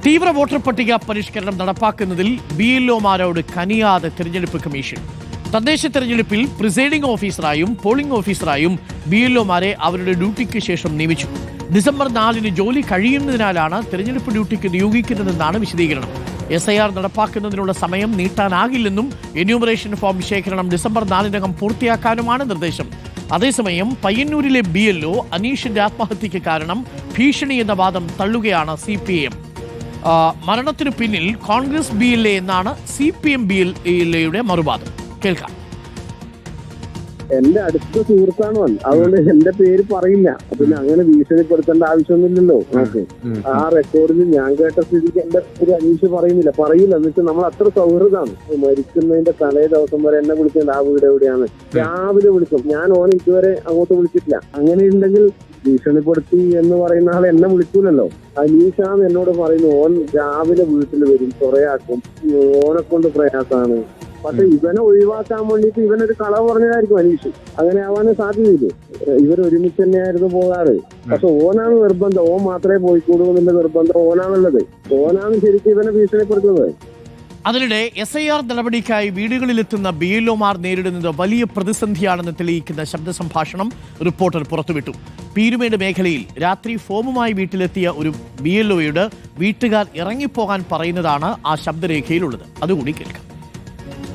തീവ്ര വോട്ടർ പട്ടിക പരിഷ്കരണം നടപ്പാക്കുന്നതിൽ BLOമാരോട് കനിയാതെ തെരഞ്ഞെടുപ്പ് കമ്മീഷൻ. തദ്ദേശ തെരഞ്ഞെടുപ്പിൽ പ്രിസൈഡിംഗ് ഓഫീസറായും പോളിംഗ് ഓഫീസറായും BLOമാരെ അവരുടെ ഡ്യൂട്ടിക്ക് ശേഷം നിയമിച്ചു. ഡിസംബർ 4-ന് ജോലി കഴിയുന്നതിനാലാണ് തെരഞ്ഞെടുപ്പ് ഡ്യൂട്ടിക്ക് നിയോഗിക്കുന്നതെന്നാണ് വിശദീകരണം. SIR നടപ്പാക്കുന്നതിനുള്ള സമയം നീട്ടാനാകില്ലെന്നും എന്യൂമറേഷൻ ഫോം ശേഖരണം ഡിസംബർ 4-നകം പൂർത്തിയാക്കാനുമാണ് നിർദ്ദേശം. അതേസമയം പയ്യന്നൂരിലെ BLO അനീഷിന്റെ ആത്മഹത്യയ്ക്ക് കാരണം ഭീഷണി എന്ന വാദം തള്ളുകയാണ് CPIM. മരണത്തിനു പിന്നിൽ കോൺഗ്രസ് BLA എന്നാണ് CPM BLAയുടെ മറുവാദം. കേൾക്കാം. എന്റെ അടുത്ത സുഹൃത്താണ് അവൻ, അതുകൊണ്ട് എന്റെ പേര് പറയില്ല. പിന്നെ അങ്ങനെ ഭീഷണിപ്പെടുത്തേണ്ട ആവശ്യമൊന്നുമില്ലല്ലോ. നമുക്ക് ആ റെക്കോർഡിൽ ഞാൻ കേട്ട സ്ഥിതിക്ക് എന്റെ പേര് അനീഷ് പറയില്ല. എന്നിട്ട് നമ്മൾ അത്ര സൗഹൃദമാണ്. മരിക്കുന്നതിന്റെ തലേ ദിവസം വരെ എന്നെ വിളിക്കുന്നത് ആ വീട് എവിടെയാണ് രാവിലെ വിളിക്കും. ഞാൻ ഓനെ ഇതുവരെ അങ്ങോട്ട് വിളിച്ചിട്ടില്ല. അങ്ങനെ ഉണ്ടെങ്കിൽ ഭീഷണിപ്പെടുത്തി എന്ന് പറയുന്ന ആൾ എന്നെ വിളിക്കൂലല്ലോ. അനീഷാന്ന് എന്നോട് പറയുന്നു, ഓൻ രാവിലെ വീട്ടിൽ വരും, ചൊറയാക്കും, ഓനെ കൊണ്ട് പ്രയാസമാണ്. പക്ഷെ ഇവനെ ഒഴിവാക്കാൻ വേണ്ടിയിട്ട് ഇവനൊരു കളവ് പറഞ്ഞതായിരിക്കും അനീഷ്. അങ്ങനെ ആവാനും സാധ്യതയില്ലേ. ഇവർ ഒരുമിച്ച് തന്നെയായിരുന്നു പോകാറ്. പക്ഷെ ഓനാണ് നിർബന്ധം, ഓൻ മാത്രമേ പോയിക്കൂടൂ എന്നുള്ള നിർബന്ധം ഓനാണുള്ളത്. ഓനാണ് ശരിക്കും ഇവനെ ഭീഷണിപ്പെടുത്തുന്നത്. അതിനിടെ SIR നടപടിക്കായി വീടുകളിലെത്തുന്ന BLOമാർ നേരിടുന്നത് വലിയ പ്രതിസന്ധിയാണെന്ന് തെളിയിക്കുന്ന ശബ്ദ സംഭാഷണം റിപ്പോർട്ടർ പുറത്തുവിട്ടു. പീരുമേട് മേഖലയിൽ രാത്രി ഫോമുമായി വീട്ടിലെത്തിയ ഒരു BLOയോട് വീട്ടുകാർ ഇറങ്ങിപ്പോകാൻ പറയുന്നതാണ് ആ ശബ്ദരേഖയിലുള്ളത്. അതുകൂടി കേൾക്കാം.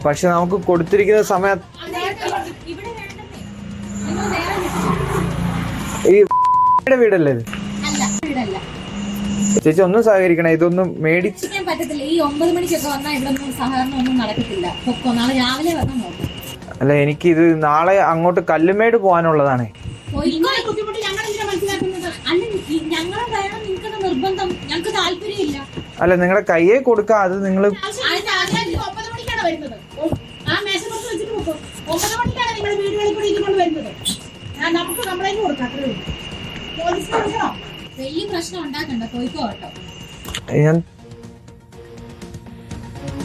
പക്ഷെ നമുക്ക് കൊടുത്തിരിക്കുന്ന സമയം ഈ വീടല്ലേ ചേച്ചി, ഒന്നും സഹകരിക്കണേ, ഇതൊന്നും മേടിക്കാൻ പറ്റത്തില്ല. ഈ 9 മണിക്കൊക്കെ വന്നാൽ ഇവിടെ സഹകരണം ഒന്നും നടക്കത്തില്ല. നാളെ രാവിലെ വന്നാൽ നോക്കാം. അല്ല, എനിക്ക് ഇത് നാളെ അങ്ങോട്ട് കല്ലുമേട് പോകാനുള്ളതാണ്. അല്ല, നിങ്ങളുടെ കയ്യെ കൊടുക്കാം. അത് നിങ്ങൾ വലിയ പ്രശ്നം ഉണ്ടാക്കണ്ട, പോയിക്കോ കേട്ടോ.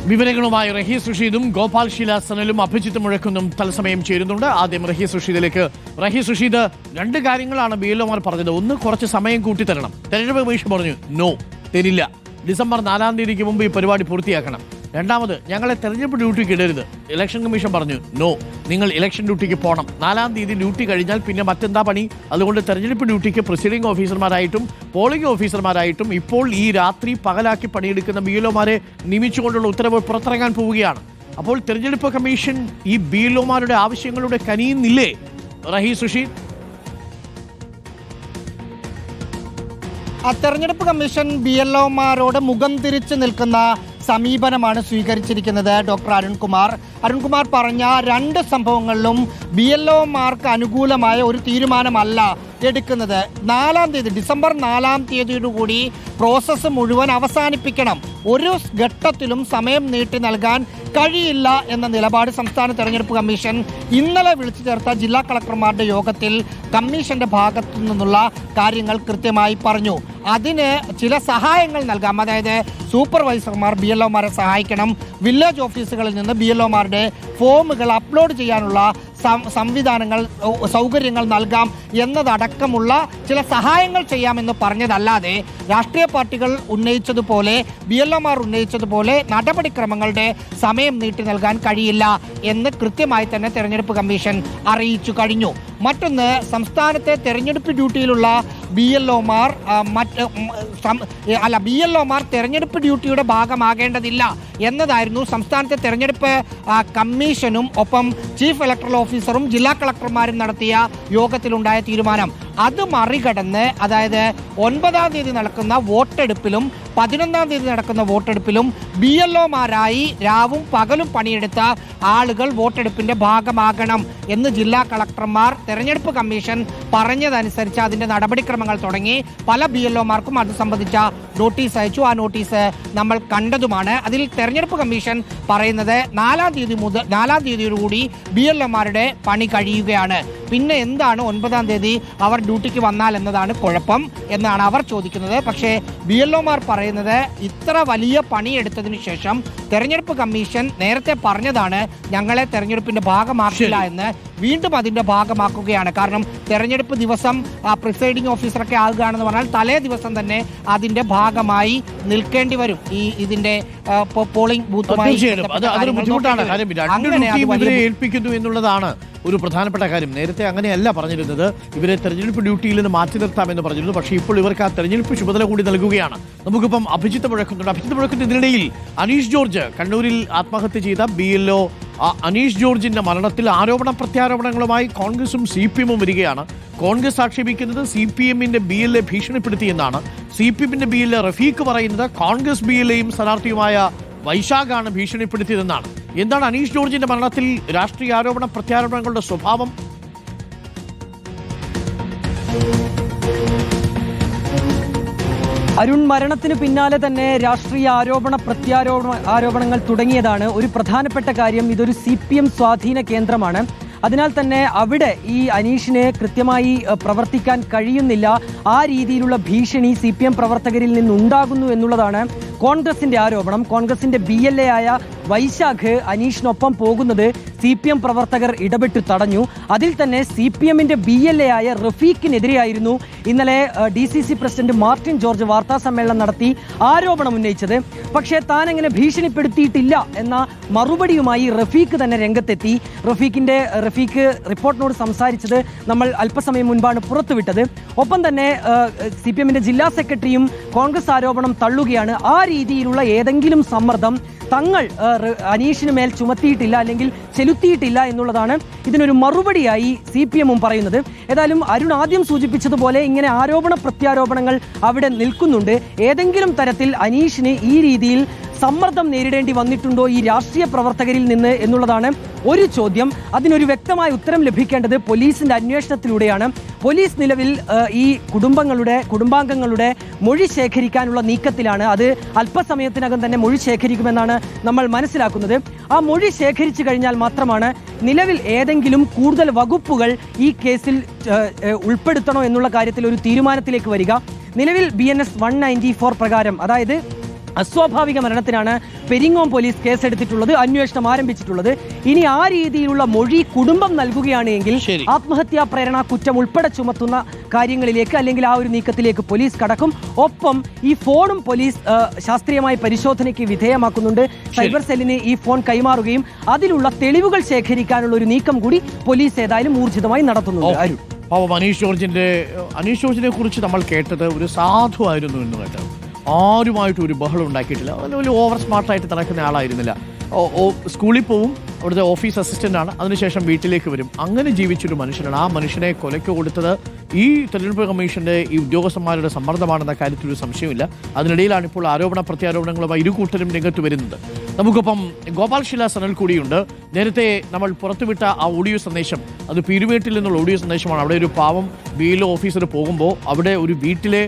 വിവരങ്ങളുമായി റഹീസ് റഷീദും ഗോപാൽ ശീലാസനലും അഭിജിത്ത് മുഴക്കുന്നും തത്സമയം ചേരുന്നുണ്ട്. ആദ്യം റഹീസ് റഷീദിലേക്ക്. റഹീസ് റഷീദ്, രണ്ട് കാര്യങ്ങളാണ് BLOമാർ പറഞ്ഞത്. ഒന്ന്, കുറച്ച് സമയം കൂട്ടിത്തരണം. തെരഞ്ഞെടുപ്പ് കമ്മീഷൻ പറഞ്ഞു നോ, തരില്ല. ഡിസംബർ 4-ാം തീയതിക്ക് മുമ്പ് ഈ പരിപാടി പൂർത്തിയാക്കണം. രണ്ടാമത്, ഞങ്ങളെ തെരഞ്ഞെടുപ്പ് ഡ്യൂട്ടിക്ക് ഇടരുത്. ഇലക്ഷൻ കമ്മീഷൻ പറഞ്ഞു നോ, നിങ്ങൾ ഇലക്ഷൻ ഡ്യൂട്ടിക്ക് പോകണം. 4-ാം തീയതി ഡ്യൂട്ടി കഴിഞ്ഞാൽ പിന്നെ മറ്റെന്താ പണി? അതുകൊണ്ട് തെരഞ്ഞെടുപ്പ് ഡ്യൂട്ടിക്ക് പ്രിസൈഡിംഗ് ഓഫീസർമാരായിട്ടും പോളിംഗ് ഓഫീസർമാരായിട്ടും ഇപ്പോൾ ഈ രാത്രി പകലാക്കി പണിയെടുക്കുന്ന BLOമാരെ നിയമിച്ചുകൊണ്ടുള്ള ഉത്തരവ് പുറത്തിറങ്ങാൻ പോവുകയാണ്. അപ്പോൾ തെരഞ്ഞെടുപ്പ് കമ്മീഷൻ ഈ BLOമാരുടെ ആവശ്യങ്ങളുടെ കനിയുന്നില്ലേ റഹീസ് റഷീദ്? തെരഞ്ഞെടുപ്പ് കമ്മീഷൻ BLOമാരോട് മുഖം തിരിച്ചു നിൽക്കുന്ന സമീപനമാണ് സ്വീകരിച്ചിരിക്കുന്നത്. ഡോക്ടർ അരുൺകുമാർ പറഞ്ഞ രണ്ട് സംഭവങ്ങളിലും BLOമാർക്ക് അനുകൂലമായ ഒരു തീരുമാനമല്ല എടുക്കുന്നത്. 4-ാം തീയതി, ഡിസംബർ 4-ാം തീയതിയോടുകൂടി പ്രോസസ്സ് മുഴുവൻ അവസാനിപ്പിക്കണം. ഒരു ഘട്ടത്തിലും സമയം നീട്ടി നൽകാൻ കഴിയില്ല എന്ന നിലപാട് സംസ്ഥാന തെരഞ്ഞെടുപ്പ് കമ്മീഷൻ ഇന്നലെ വിളിച്ചു ചേർത്ത ജില്ലാ കളക്ടർമാരുടെ യോഗത്തിൽ കമ്മീഷന്റെ ഭാഗത്തു നിന്നുള്ള കാര്യങ്ങൾ കൃത്യമായി പറഞ്ഞു. അതിന് ചില സഹായങ്ങൾ നൽകാം. അതായത് സൂപ്പർവൈസർമാർ BLOമാരെ സഹായിക്കണം, വില്ലേജ് ഓഫീസുകളിൽ നിന്ന് BLOമാരുടെ ഫോമുകൾ അപ്ലോഡ് ചെയ്യാനുള്ള സൗകര്യങ്ങൾ നൽകാം എന്നതടക്കമുള്ള ചില സഹായങ്ങൾ ചെയ്യാമെന്ന് പറഞ്ഞതല്ലാതെ രാഷ്ട്രീയ പാർട്ടികൾ ഉന്നയിച്ചതുപോലെ BLOമാർ ഉന്നയിച്ചതുപോലെ നടപടിക്രമങ്ങളുടെ സമയം നീട്ടി നൽകാൻ കഴിയില്ല എന്ന് കൃത്യമായി തന്നെ തെരഞ്ഞെടുപ്പ് കമ്മീഷൻ അറിയിച്ചു കഴിഞ്ഞു. മറ്റൊന്ന്, സംസ്ഥാനത്തെ തെരഞ്ഞെടുപ്പ് ഡ്യൂട്ടിയിലുള്ള BLOമാർ തെരഞ്ഞെടുപ്പ് ഡ്യൂട്ടിയുടെ ഭാഗമാകേണ്ടതില്ല എന്നതായിരുന്നു സംസ്ഥാനത്തെ തെരഞ്ഞെടുപ്പ് കമ്മീഷനും ഒപ്പം ചീഫ് ഇലക്ടറൽ ഓഫീസറും ജില്ലാ കളക്ടർമാരും നടത്തിയ യോഗത്തിലുണ്ടായ തീരുമാനം. അത് മറികടന്ന്, അതായത് 9-ാം തീയതി നടക്കുന്ന വോട്ടെടുപ്പിലും 11-ാം തീയതി നടക്കുന്ന വോട്ടെടുപ്പിലും BLOമാരായി രാവും പകലും പണിയെടുത്ത ആളുകൾ വോട്ടെടുപ്പിന്റെ ഭാഗമാകണം എന്ന് ജില്ലാ കളക്ടർമാർ തെരഞ്ഞെടുപ്പ് കമ്മീഷൻ പറഞ്ഞതനുസരിച്ച് അതിന്റെ നടപടിക്രമങ്ങൾ തുടങ്ങി. പല BLOമാർക്കും അത് സംബന്ധിച്ച നോട്ടീസ് അയച്ചു. ആ നോട്ടീസ് നമ്മൾ കണ്ടതുമാണ്. അതിൽ തെരഞ്ഞെടുപ്പ് കമ്മീഷൻ പറയുന്നത് 4-ാം തീയതിയോടുകൂടി BLOമാരുടെ പണി കഴിയുകയാണ്. പിന്നെ എന്താണ് 9-ാം തീയതി അവർ ഡ്യൂട്ടിക്ക് വന്നാൽ എന്നതാണ് കുഴപ്പം എന്നാണ് അവർ ചോദിക്കുന്നത്. പക്ഷേ BLOമാർ പറയുന്നത് ഇത്ര വലിയ പണിയെടുത്തതിന് ശേഷം തെരഞ്ഞെടുപ്പ് കമ്മീഷൻ നേരത്തെ പറഞ്ഞതാണ് ഞങ്ങളെ തെരഞ്ഞെടുപ്പിന്റെ ഭാഗമാക്കില്ല എന്ന്. വീണ്ടും അതിൻ്റെ ഭാഗമാക്കുകയാണ്. കാരണം തെരഞ്ഞെടുപ്പ് ദിവസം പ്രിസൈഡിംഗ് ഓഫീസറൊക്കെ ആകുകയാണെന്ന് പറഞ്ഞാൽ തലേ ദിവസം തന്നെ അതിൻ്റെ ഭാഗമായി നിൽക്കേണ്ടി വരും ഈ ഇതിൻ്റെ പോളിംഗ് ബൂത്തുമായി. അതൊരു ബുദ്ധിമുട്ടാണ്. കാര്യം രണ്ട് ഡ്യൂട്ടിയും ഇവരെ ഏൽപ്പിക്കുന്നു എന്നുള്ളതാണ് ഒരു പ്രധാനപ്പെട്ട കാര്യം. നേരത്തെ അങ്ങനെയല്ല പറഞ്ഞിരുന്നത്, ഇവരെ തെരഞ്ഞെടുപ്പ് ഡ്യൂട്ടിയിൽ നിന്ന് മാറ്റി നിർത്താമെന്ന് പറഞ്ഞിരുന്നു. പക്ഷേ ഇപ്പോൾ ഇവർക്ക് ആ തെരഞ്ഞെടുപ്പ് ചുമതല കൂടി നൽകുകയാണ്. നമുക്കിപ്പം അഭിജിത്ത് മുഴക്കുന്നുണ്ട്. അഭിജിത്ത് മുഴക്കുന്നതിനിടയിൽ അനീഷ് ജോർജ്, കണ്ണൂരിൽ ആത്മഹത്യ ചെയ്ത BLO അനീഷ് ജോർജിന്റെ മരണത്തിൽ ആരോപണ പ്രത്യാരോപണങ്ങളുമായി കോൺഗ്രസും CPM-ഉം വരികയാണ്. കോൺഗ്രസ് ആക്ഷേപിക്കുന്നത് CPM-ന്റെ BLA ഭീഷണിപ്പെടുത്തിയെന്നാണ്. CPM-ന്റെ BLA റഫീഖ് പറയുന്നത് കോൺഗ്രസ് BLA-യും സ്ഥാനാർത്ഥിയുമായ വൈശാഖാണ് ഭീഷണിപ്പെടുത്തിയതെന്നാണ്. എന്താണ് അനീഷ് ജോർജിന്റെ മരണത്തിൽ രാഷ്ട്രീയ ആരോപണ പ്രത്യാരോപണങ്ങളുടെ സ്വഭാവം? അരുൺ, മരണത്തിന് പിന്നാലെ തന്നെ രാഷ്ട്രീയ ആരോപണങ്ങൾ തുടങ്ങിയതാണ്. ഒരു പ്രധാനപ്പെട്ട കാര്യം, ഇതൊരു CPM സ്വാധീന കേന്ദ്രമാണ്. അതിനാൽ തന്നെ അവിടെ ഈ അനീഷിനെ കൃത്യമായി പ്രവർത്തിക്കാൻ കഴിയുന്നില്ല. ആ രീതിയിലുള്ള ഭീഷണി CPM പ്രവർത്തകരിൽ നിന്നുണ്ടാകുന്നു എന്നുള്ളതാണ് കോൺഗ്രസിന്റെ ആരോപണം. കോൺഗ്രസിന്റെ BLA ആയ വൈശാഖ് അനീഷിനൊപ്പം പോകുന്നത് CPM പ്രവർത്തകർ ഇടപെട്ട് തടഞ്ഞു. അതിൽ തന്നെ CPM-ന്റെ BLA ആയ റഫീഖിനെതിരെയായിരുന്നു ഇന്നലെ DCC പ്രസിഡന്റ് മാർട്ടിൻ ജോർജ് വാർത്താ സമ്മേളനം നടത്തി ആരോപണം ഉന്നയിച്ചത്. പക്ഷേ താൻ അങ്ങനെ ഭീഷണിപ്പെടുത്തിയിട്ടില്ല എന്ന മറുപടിയുമായി റഫീഖ് തന്നെ രംഗത്തെത്തി. റഫീഖ് റിപ്പോർട്ടിനോട് സംസാരിച്ചത് നമ്മൾ അല്പസമയം മുൻപാണ് പുറത്തുവിട്ടത്. ഒപ്പം തന്നെ CPM-ന്റെ ജില്ലാ സെക്രട്ടറിയും കോൺഗ്രസ് ആരോപണം തള്ളുകയാണ്. ആ രീതിയിലുള്ള ഏതെങ്കിലും സമ്മർദ്ദം തങ്ങൾ അനീഷിന് മേൽ ചുമത്തിയിട്ടില്ല അല്ലെങ്കിൽ ചെലുത്തിയിട്ടില്ല എന്നുള്ളതാണ് ഇതിനൊരു മറുപടിയായി CPM-ഉം പറയുന്നത്. ഏതായാലും അരുൺ ആദ്യം സൂചിപ്പിച്ചതുപോലെ ഇങ്ങനെ ആരോപണ പ്രത്യാരോപണങ്ങൾ അവിടെ നിൽക്കുന്നുണ്ട്. ഏതെങ്കിലും തരത്തിൽ അനീഷിന് ഈ രീതിയിൽ സമ്മർദ്ദം നേരിടേണ്ടി വന്നിട്ടുണ്ടോ ഈ രാഷ്ട്രീയ പ്രവർത്തകരിൽ നിന്ന് എന്നുള്ളതാണ് ഒരു ചോദ്യം. അതിനൊരു വ്യക്തമായ ഉത്തരം ലഭിക്കേണ്ടത് പോലീസിന്റെ അന്വേഷണത്തിലൂടെയാണ്. പോലീസ് നിലവിൽ ഈ കുടുംബാംഗങ്ങളുടെ മൊഴി ശേഖരിക്കാനുള്ള നീക്കത്തിലാണ്. അത് അല്പസമയത്തിനകം തന്നെ മൊഴി ശേഖരിക്കുമെന്നാണ് നമ്മൾ മനസ്സിലാക്കുന്നത്. ആ മൊഴി ശേഖരിച്ചു കഴിഞ്ഞാൽ മാത്രമാണ് നിലവിൽ ഏതെങ്കിലും കൂടുതൽ വകുപ്പുകൾ ഈ കേസിൽ ഉൾപ്പെടുത്തണോ എന്നുള്ള കാര്യത്തിൽ ഒരു തീരുമാനത്തിലേക്ക് വരിക. നിലവിൽ BNS 194 പ്രകാരം, അതായത് അസ്വാഭാവിക മരണത്തിനാണ് പെരിങ്ങോം പോലീസ് കേസെടുത്തിട്ടുള്ളത്, അന്വേഷണം ആരംഭിച്ചിട്ടുള്ളത്. ഇനി ആ രീതിയിലുള്ള മൊഴി കുടുംബം നൽകുകയാണ് എങ്കിൽ ആത്മഹത്യാ പ്രേരണ കുറ്റം ഉൾപ്പെടെ ചുമത്തുന്ന കാര്യങ്ങളിലേക്ക് അല്ലെങ്കിൽ ആ ഒരു നീക്കത്തിലേക്ക് പോലീസ് കടക്കും. ഒപ്പം ഈ ഫോണും പോലീസ് ശാസ്ത്രീയമായി പരിശോധനയ്ക്ക് വിധേയമാക്കുന്നുണ്ട്. സൈബർ സെല്ലിന് ഈ ഫോൺ കൈമാറുകയും അതിലുള്ള തെളിവുകൾ ശേഖരിക്കാനുള്ള ഒരു നീക്കം കൂടി പോലീസ് ഏതായാലും ഊർജിതമായി നടത്തുന്നുണ്ട്. അനീഷ് ജോർജിനെ കുറിച്ച് നമ്മൾ കേട്ടത് ഒരു സാധുവായിരുന്നു എന്ന് കേട്ടത്. ആരുമായിട്ടും ഒരു ബഹളം ഉണ്ടാക്കിയിട്ടില്ല. വലിയ ഓവർ സ്മാർട്ടായിട്ട് നടക്കുന്ന ആളായിരുന്നില്ല. സ്കൂളിൽ പോവും, അവിടുത്തെ ഓഫീസ് അസിസ്റ്റൻ്റാണ്, അതിനുശേഷം വീട്ടിലേക്ക് വരും. അങ്ങനെ ജീവിച്ചൊരു മനുഷ്യനാണ്. ആ മനുഷ്യനെ കൊലയ്ക്ക് കൊടുത്തത് ഈ തെരഞ്ഞെടുപ്പ് കമ്മീഷൻ്റെ ഈ ഉദ്യോഗസ്ഥന്മാരുടെ സമ്മർദ്ദമാണെന്ന കാര്യത്തിൽ ഒരു സംശയമില്ല. അതിനിടയിലാണ് ഇപ്പോൾ ആരോപണ പ്രത്യാരോപണങ്ങളുമായി ഇരുകൂട്ടരും രംഗത്ത് വരുന്നത്. നമുക്കിപ്പം ഗോപാൽ ശില സനൽ കൂടിയുണ്ട്. നേരത്തെ നമ്മൾ പുറത്തുവിട്ട ആ ഓഡിയോ സന്ദേശം, അത് പീരുമേട്ടിൽ നിന്നുള്ള ഓഡിയോ സന്ദേശമാണ്. അവിടെ ഒരു പാവം BLO ഓഫീസർ പോകുമ്പോൾ അവിടെ ഒരു വീട്ടിലെ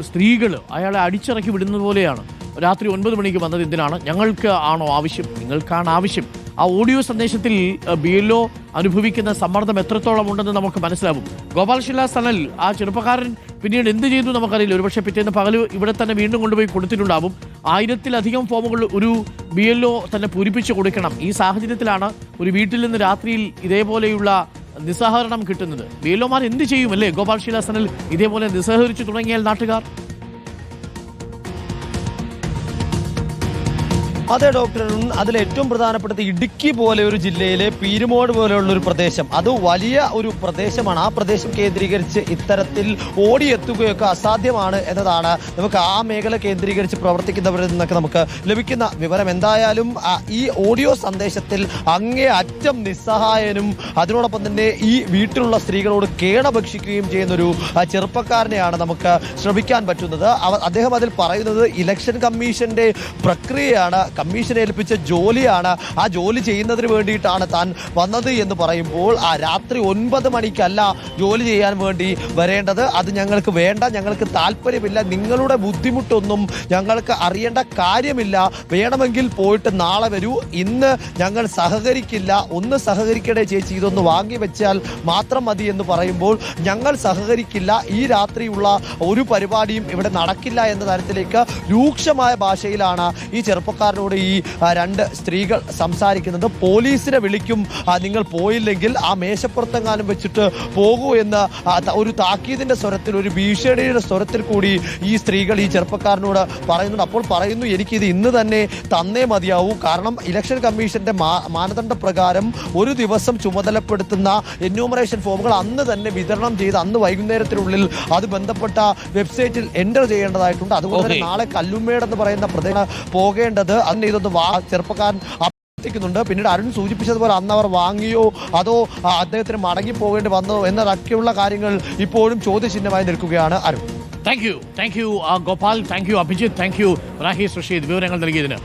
സ്ത്രീകൾ അയാളെ അടിച്ചിറക്കി വിടുന്നത് പോലെയാണ്. രാത്രി 9 മണിക്ക് വന്നത് എന്തിനാണ്? ഞങ്ങൾക്ക് ആണോ ആവശ്യം? നിങ്ങൾക്കാണ് ആവശ്യം. ആ ഓഡിയോ സന്ദേശത്തിൽ BLO അനുഭവിക്കുന്ന സമ്മർദ്ദം എത്രത്തോളം ഉണ്ടെന്ന് നമുക്ക് മനസ്സിലാവും. ഗോപാൽ ശില സനൽ, ആ ചെറുപ്പക്കാരൻ പിന്നീട് എന്ത് ചെയ്തു നമുക്കറിയില്ല. ഒരുപക്ഷെ പിറ്റേന്ന് പകല് ഇവിടെ തന്നെ വീണ്ടും കൊണ്ടുപോയി കൊടുത്തിട്ടുണ്ടാവും. 1000-ലധികം ഫോമുകൾ ഒരു BLO തന്നെ പൂരിപ്പിച്ച് കൊടുക്കണം. ഈ സാഹചര്യത്തിലാണ് ഒരു വീട്ടിൽ നിന്ന് രാത്രിയിൽ ഇതേപോലെയുള്ള നിസ്സഹകരണം കിട്ടുന്നത്. BLOമാർ എന്ത് ചെയ്യും അല്ലേ ഗോപാൽ ശില സനൽ? ഇതേപോലെ നിസ്സഹകരിച്ചു തുടങ്ങിയാൽ നാട്ടുകാർ അതെ ഡോക്ടർ, അതിൽ ഏറ്റവും പ്രധാനപ്പെട്ടത് ഇടുക്കി പോലെ ഒരു ജില്ലയിലെ പീരുമോട് പോലെയുള്ള ഒരു പ്രദേശം, അത് വലിയ ഒരു പ്രദേശമാണ്. ആ പ്രദേശം കേന്ദ്രീകരിച്ച് ഇത്തരത്തിൽ ഓടിയെത്തുകയൊക്കെ അസാധ്യമാണ് എന്നതാണ് നമുക്ക് ആ മേഖല കേന്ദ്രീകരിച്ച് പ്രവർത്തിക്കുന്നവരിൽ നിന്നൊക്കെ നമുക്ക് ലഭിക്കുന്ന വിവരം. എന്തായാലും ഈ ഓഡിയോ സന്ദേശത്തിൽ അങ്ങേ അറ്റം നിസ്സഹായനും അതിനോടൊപ്പം തന്നെ ഈ വീട്ടിലുള്ള സ്ത്രീകളോട് കേണഭക്ഷിക്കുകയും ചെയ്യുന്നൊരു ചെറുപ്പക്കാരനെയാണ് നമുക്ക് ശ്രമിക്കാൻ പറ്റുന്നത്. അദ്ദേഹം അതിൽ പറയുന്നത് ഇലക്ഷൻ കമ്മീഷന്റെ പ്രക്രിയയാണ്, കമ്മീഷൻ ഏൽപ്പിച്ച ജോലിയാണ്, ആ ജോലി ചെയ്യുന്നതിന് വേണ്ടിയിട്ടാണ് താൻ വന്നത് എന്ന് പറയുമ്പോൾ ആ രാത്രി 9 മണിക്കല്ല ജോലി ചെയ്യാൻ വേണ്ടി വരേണ്ടത്. അത് ഞങ്ങൾക്ക് വേണ്ട, ഞങ്ങൾക്ക് താല്പര്യമില്ല, നിങ്ങളുടെ ബുദ്ധിമുട്ടൊന്നും ഞങ്ങൾക്ക് അറിയേണ്ട കാര്യമില്ല, വേണമെങ്കിൽ പോയിട്ട് നാളെ വരൂ, ഇന്ന് ഞങ്ങൾ സഹകരിക്കില്ല, ഒന്ന് സഹകരിക്കണേ ചേച്ചി, ഇതൊന്ന് വാങ്ങി വെച്ചാൽ മാത്രം മതി എന്ന് പറയുമ്പോൾ ഞങ്ങൾ സഹകരിക്കില്ല, ഈ രാത്രിയുള്ള ഒരു പരിപാടിയും ഇവിടെ നടക്കില്ല എന്ന തരത്തിലേക്ക് രൂക്ഷമായ ഭാഷയിലാണ് ഈ ചെറുപ്പക്കാരനോട് ചെറുപ്പക്കാരനോട് ഈ രണ്ട് സ്ത്രീകൾ സംസാരിക്കുന്നത്. പോലീസിനെ വിളിക്കും, നിങ്ങൾ പോയില്ലെങ്കിൽ ആ മേശപ്പുറത്തെങ്ങാനും വെച്ചിട്ട് പോകൂ എന്ന് ഒരു താക്കീതിന്റെ സ്വരത്തിൽ, ഒരു ഭീഷണിയുടെ സ്വരത്തിൽ കൂടി ഈ സ്ത്രീകൾ ഈ ചെറുപ്പക്കാരനോട് പറയുന്നുണ്ട്. അപ്പോൾ പറയുന്നു, എനിക്കിത് ഇന്ന് തന്നെ തന്നേ മതിയാവൂ. കാരണം ഇലക്ഷൻ കമ്മീഷന്റെ മാനദണ്ഡ പ്രകാരം ഒരു ദിവസം ചുമതലപ്പെടുത്തുന്ന എന്യൂമറേഷൻ ഫോമുകൾ അന്ന് തന്നെ വിതരണം ചെയ്ത് അന്ന് വൈകുന്നേരത്തിനുള്ളിൽ അത് ബന്ധപ്പെട്ട വെബ്സൈറ്റിൽ എൻ്റർ ചെയ്യേണ്ടതായിട്ടുണ്ട്. അതുകൊണ്ട് തന്നെ നാളെ കല്ലുമേട് എന്ന് പറയുന്ന പ്രദേശം പോകേണ്ടത്. അന്ന് ഇതൊന്ന് ചെറുപ്പക്കാരൻ ുന്നുണ്ട്. പിന്നീട് അരുൺ സൂചിപ്പിച്ചതുപോലെ അന്ന് അവർ വാങ്ങിയോ അതോ അദ്ദേഹത്തിന് മടങ്ങി പോകേണ്ടി വന്നോ എന്നതൊക്കെയുള്ള കാര്യങ്ങൾ ഇപ്പോഴും ചോദ്യചിഹ്നമായി നിൽക്കുകയാണ്. Arun, thank you Gopal, thank you Abhijith, thank you Rahi Susheed വിവരങ്ങൾ നൽകിയതിന്.